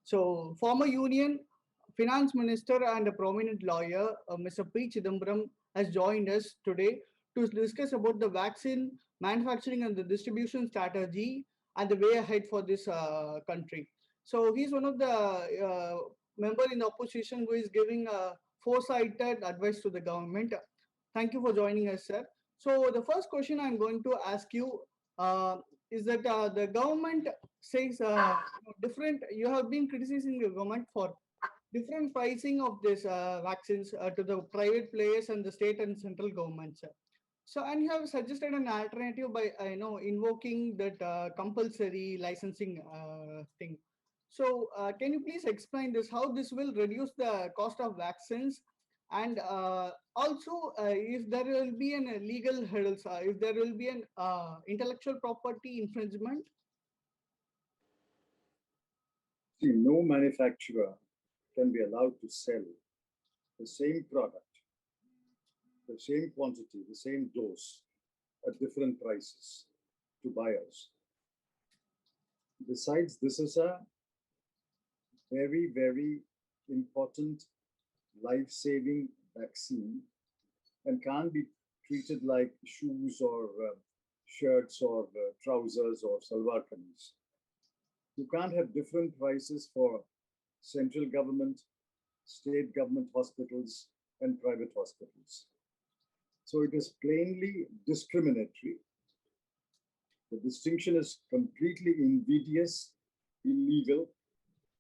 So, former Union Finance Minister and a prominent lawyer, Mr. P. Chidambaram, has joined us today to discuss about the vaccine manufacturing and the distribution strategy and the way ahead for this country. So, he's one of the member in the opposition who is giving foresighted advice to the government. Thank you for joining us, sir. So, the first question I'm going to ask you uh, is that the government says different. You have been criticizing the government for different pricing of these vaccines to the private players and the state and central governments. So, and you have suggested an alternative by invoking that compulsory licensing thing. So, can you please explain this? How this will reduce the cost of vaccines, and also if there will be an legal hurdles, if there will be an intellectual property infringement. See, no manufacturer can be allowed to sell the same product, the same quantity, the same dose at different prices to buyers. Besides, this is a very, very important life-saving vaccine and can't be treated like shoes or shirts or trousers or salwar kameez. You can't have different prices for central government, state government hospitals, and private hospitals. So it is plainly discriminatory. The distinction is completely invidious, illegal,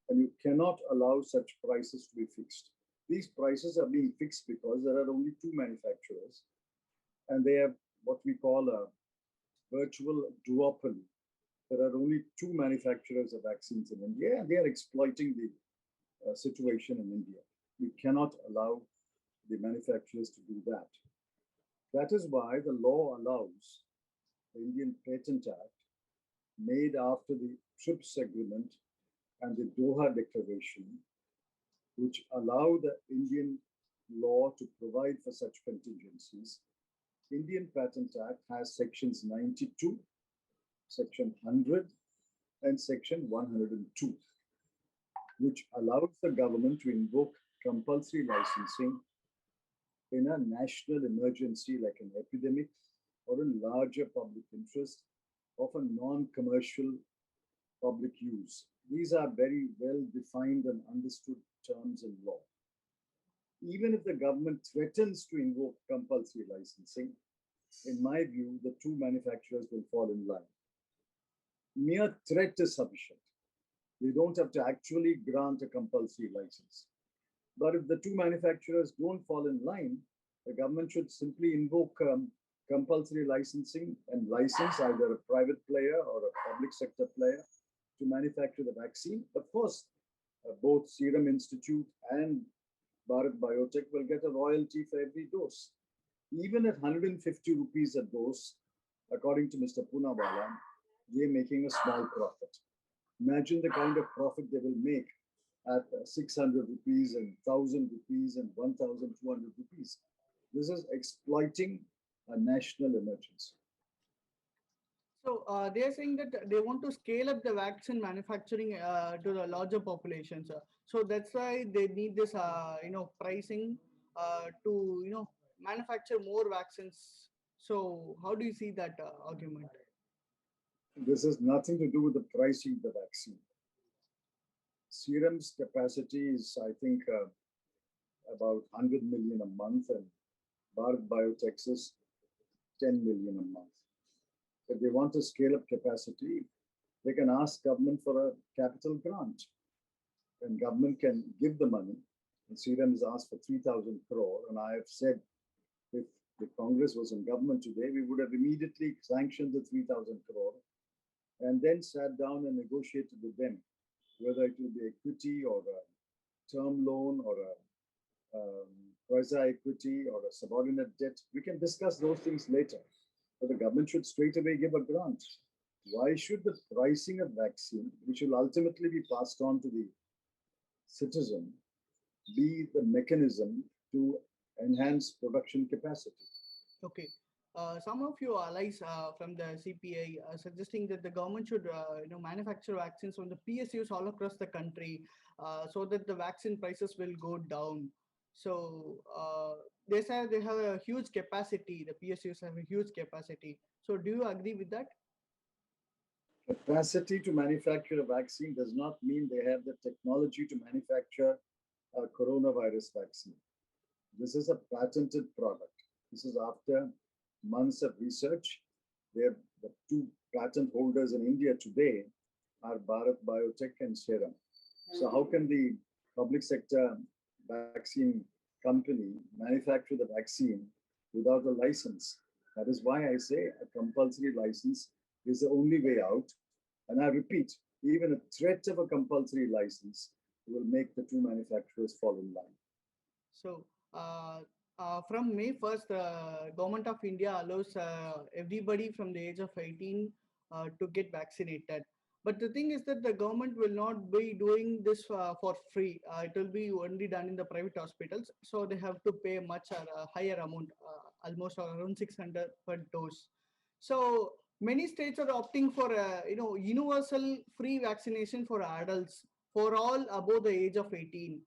and you cannot allow such prices to be fixed. These prices are being fixed because there are only two manufacturers, and they have what we call a virtual duopoly. There are only two manufacturers of vaccines in India, and they are exploiting the situation in India. We cannot allow the manufacturers to do that. That is why the law allows the Indian Patent Act, made after the TRIPS agreement and the Doha Declaration, which allow the Indian law to provide for such contingencies. Indian Patent Act has sections 92, section 100, and section 102, which allows the government to invoke compulsory licensing in a national emergency like an epidemic or a larger public interest of a non-commercial public use. These are very well defined and understood terms in law. Even if the government threatens to invoke compulsory licensing, in my view, the two manufacturers will fall in line. Mere threat is sufficient. They don't have to actually grant a compulsory license. But if the two manufacturers don't fall in line, the government should simply invoke compulsory licensing and license either a private player or a public sector player to manufacture the vaccine. Of course, both Serum Institute and Bharat Biotech will get a royalty for every dose. Even at 150 rupees a dose, according to Mr. Poonawalla, they're making a small profit. Imagine the kind of profit they will make at 600 rupees and 1,000 rupees and 1,200 rupees. This is exploiting a national emergency. So they are saying that they want to scale up the vaccine manufacturing to the larger populations. So that's why they need this, pricing to manufacture more vaccines. So how do you see that argument? This has nothing to do with the pricing of the vaccine. Serum's capacity is, I think, about 100 million a month, and Bharat Biotech's is 10 million a month. If they want to scale up capacity, they can ask government for a capital grant, and government can give the money. And Serum has asked for 3,000 crore, and I have said if the Congress was in government today, we would have immediately sanctioned the 3,000 crore and then sat down and negotiated with them, whether it will be equity or a term loan or a quasi-equity or a subordinate debt. We can discuss those things later, but the government should straight away give a grant. Why should the pricing of vaccine, which will ultimately be passed on to the citizen, be the mechanism to enhance production capacity? Okay. some of your allies from the CPI suggesting that the government should, manufacture vaccines from the PSUs all across the country, so that the vaccine prices will go down. So they say they have a huge capacity. The PSUs have a huge capacity. So do you agree with that? Capacity to manufacture a vaccine does not mean they have the technology to manufacture a coronavirus vaccine. This is a patented product. This is after months of research. They're the two patent holders in India today are Bharat Biotech and Serum. So how can the public sector vaccine company manufacture the vaccine without a license? That is why I say a compulsory license is the only way out. And I repeat, even a threat of a compulsory license will make the two manufacturers fall in line. So from May 1st, the government of India allows everybody from the age of 18 to get vaccinated. But the thing is that the government will not be doing this for free. It will be only done in the private hospitals. So they have to pay much higher amount, almost around 600 per dose. So many states are opting for universal free vaccination for adults for all above the age of 18.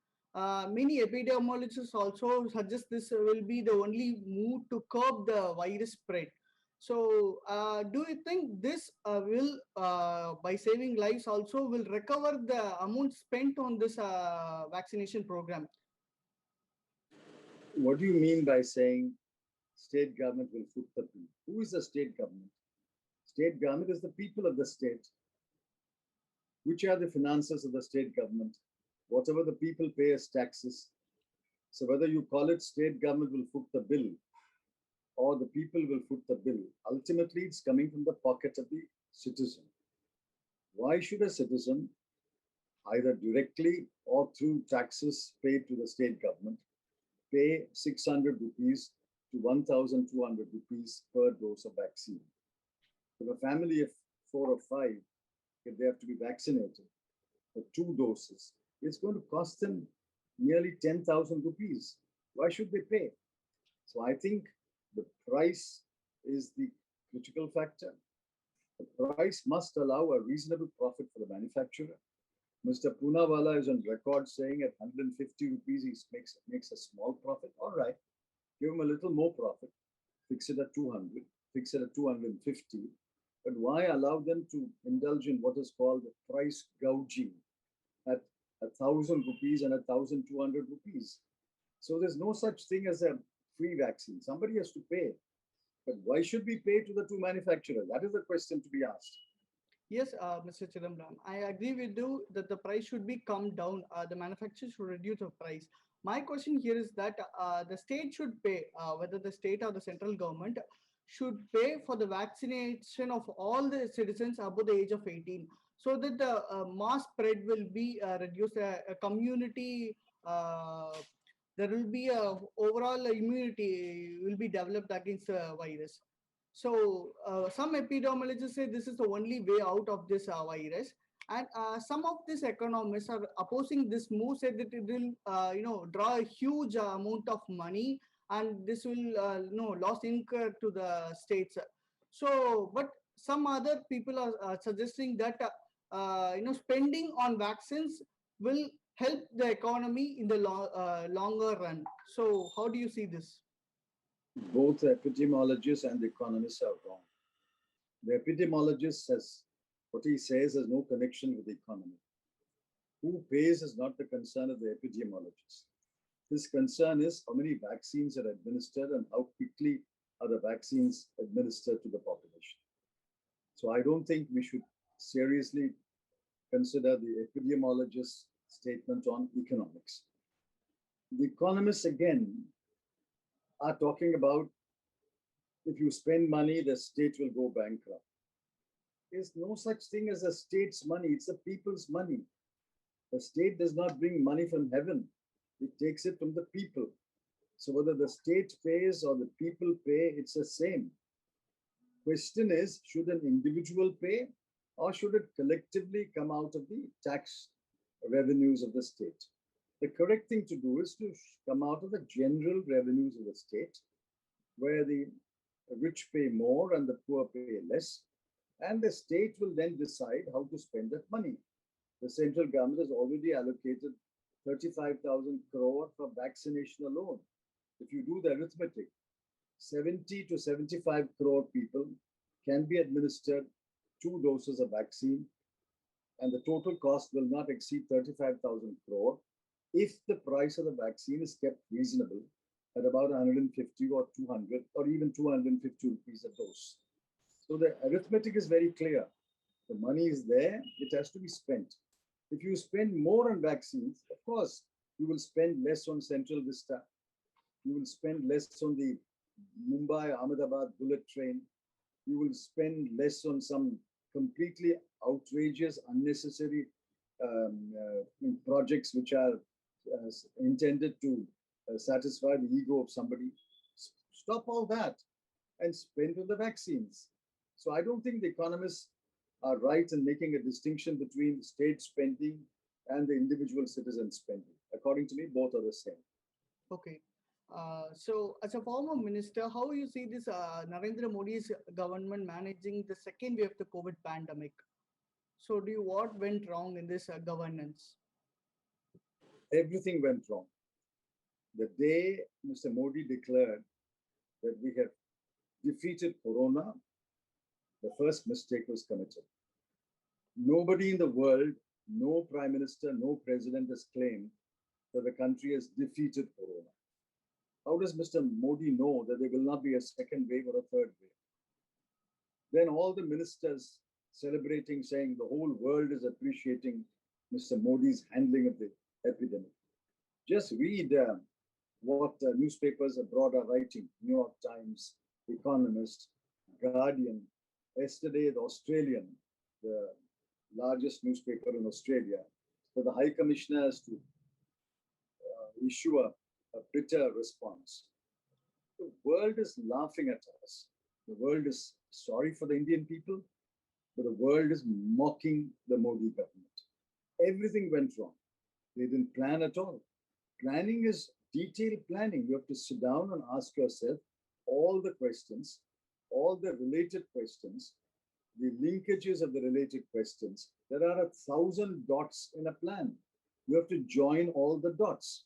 Many epidemiologists also suggest this will be the only move to curb the virus spread. So, do you think this will, by saving lives, also will recover the amount spent on this vaccination program? What do you mean by saying state government will foot the bill? Who is the state government? State government is the people of the state. Which are the finances of the state government? Whatever the people pay as taxes. So whether you call it state government will foot the bill or the people will foot the bill, ultimately it's coming from the pocket of the citizen. Why should a citizen, either directly or through taxes paid to the state government, pay 600 rupees to 1,200 rupees per dose of vaccine? If a family of 4 or 5, if they have to be vaccinated for 2 doses, it's going to cost them nearly 10,000 rupees. Why should they pay? So I think the price is the critical factor. The price must allow a reasonable profit for the manufacturer. Mr. Poonawalla is on record saying at 150 rupees he makes a small profit. All right, give him a little more profit, fix it at 200, fix it at 250. But why allow them to indulge in what is called price gouging at 1,000 rupees and 1,200 rupees? So there's no such thing as a free vaccine. Somebody has to pay. But why should we pay to the two manufacturers? That is the question to be asked. Yes, Mr. Chidambaram, I agree with you that the price should be come down. The manufacturer should reduce the price. My question here is that the state should pay, whether the state or the central government should pay for the vaccination of all the citizens above the age of 18, so that the mass spread will be reduced. A community, there will be a overall immunity will be developed against the virus. So some epidemiologists say this is the only way out of this virus, and some of these economists are opposing this move. Said that it will, draw a huge amount of money, and this will, loss incur to the states. So, but some other people are suggesting that spending on vaccines will help the economy in the longer run. So, how do you see this? Both epidemiologists and economists are wrong. The epidemiologist says what he says has no connection with the economy. Who pays is not the concern of the epidemiologist. His concern is how many vaccines are administered and how quickly are the vaccines administered to the population. So I don't think we should seriously consider the epidemiologist's statement on economics. The economists, again, are talking about if you spend money, the state will go bankrupt. There's no such thing as a state's money, it's the people's money. The state does not bring money from heaven, it takes it from the people. So whether the state pays or the people pay, it's the same. Question is, should an individual pay or should it collectively come out of the tax revenues of the state? The correct thing to do is to come out of the general revenues of the state, where the rich pay more and the poor pay less. And the state will then decide how to spend that money. The central government has already allocated 35,000 crore for vaccination alone. If you do the arithmetic, 70 to 75 crore people can be administered 2 doses of vaccine, and the total cost will not exceed 35,000 crore if the price of the vaccine is kept reasonable at about 150 or 200 or even 250 rupees a dose. So the arithmetic is very clear. The money is there, it has to be spent. If you spend more on vaccines, of course, you will spend less on Central Vista. You will spend less on the Mumbai Ahmedabad bullet train. You will spend less on some completely outrageous, unnecessary projects which are intended to satisfy the ego of somebody. Stop all that and spend on the vaccines. So I don't think the economists are right in making a distinction between state spending and the individual citizen spending. According to me, both are the same. Okay. So, as a former minister, how you see this Narendra Modi's government managing the second wave of the COVID pandemic? So, what went wrong in this governance? Everything went wrong. The day Mr. Modi declared that we have defeated Corona, the first mistake was committed. Nobody in the world, no prime minister, no president has claimed that the country has defeated Corona. How does Mr. Modi know that there will not be a second wave or a third wave? Then all the ministers celebrating, saying the whole world is appreciating Mr. Modi's handling of the epidemic. Just read what newspapers abroad are writing. New York Times, Economist, Guardian. Yesterday, the Australian, the largest newspaper in Australia, so the High Commissioner has to issue a bitter response. The world is laughing at us. The world is sorry for the Indian people, but the world is mocking the Modi government. Everything went wrong. They didn't plan at all. Planning is detailed planning. You have to sit down and ask yourself all the questions, all the related questions, the linkages of the related questions. There are 1,000 dots in a plan. You have to join all the dots.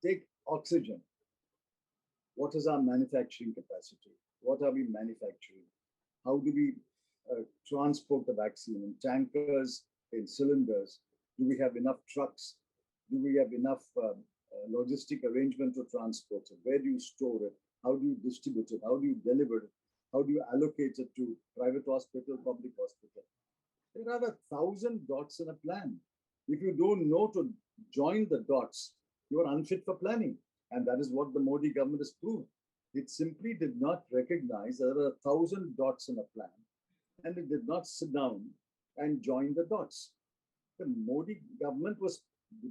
Take oxygen. What is our manufacturing capacity? What are we manufacturing? How do we transport the vaccine in tankers, in cylinders? Do we have enough trucks? Do we have enough logistic arrangement to transport it? Where do you store it? How do you distribute it? How do you deliver it? How do you allocate it to private hospital, public hospital? There are 1,000 dots in a plan. If you don't know to join the dots, you are unfit for planning. And that is what the Modi government has proved. It simply did not recognize that there are 1,000 dots in a plan, and it did not sit down and join the dots. The Modi government was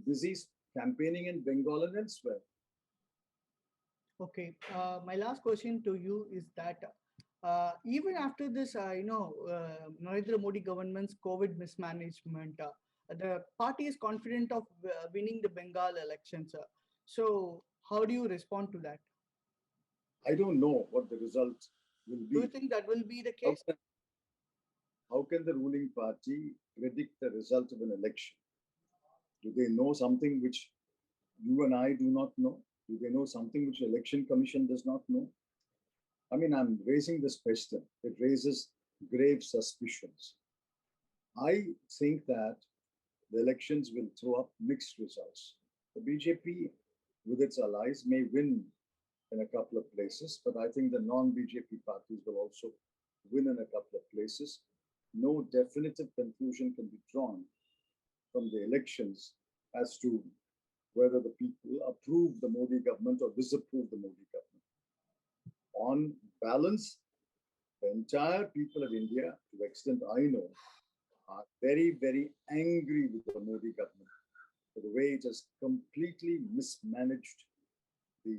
busy campaigning in Bengal and elsewhere. Okay. My last question to you is that even after this, Narendra Modi government's COVID mismanagement, the party is confident of winning the Bengal elections. So, how do you respond to that? I don't know what the result will be. Do you think that will be the case? How can the ruling party predict the result of an election? Do they know something which you and I do not know? Do they know something which the Election Commission does not know? I mean, I'm raising this question. It raises grave suspicions. I think that the elections will throw up mixed results. The BJP, with its allies, may win in a couple of places, but I think the non-BJP parties will also win in a couple of places. No definitive conclusion can be drawn from the elections as to whether the people approve the Modi government or disapprove the Modi government. On balance, the entire people of India, to the extent I know, are very, very angry with the Modi government for the way it has completely mismanaged the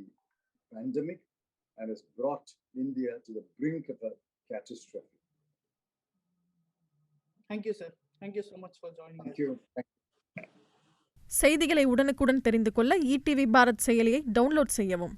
pandemic and has brought India to the brink of a catastrophe. Thank you, sir. Thank you so much for joining us. Thank you. செய்திகளை உடனுக்குடன் தெரிந்து கொள்ள ETV Bharat செயலியை download செய்யவும்.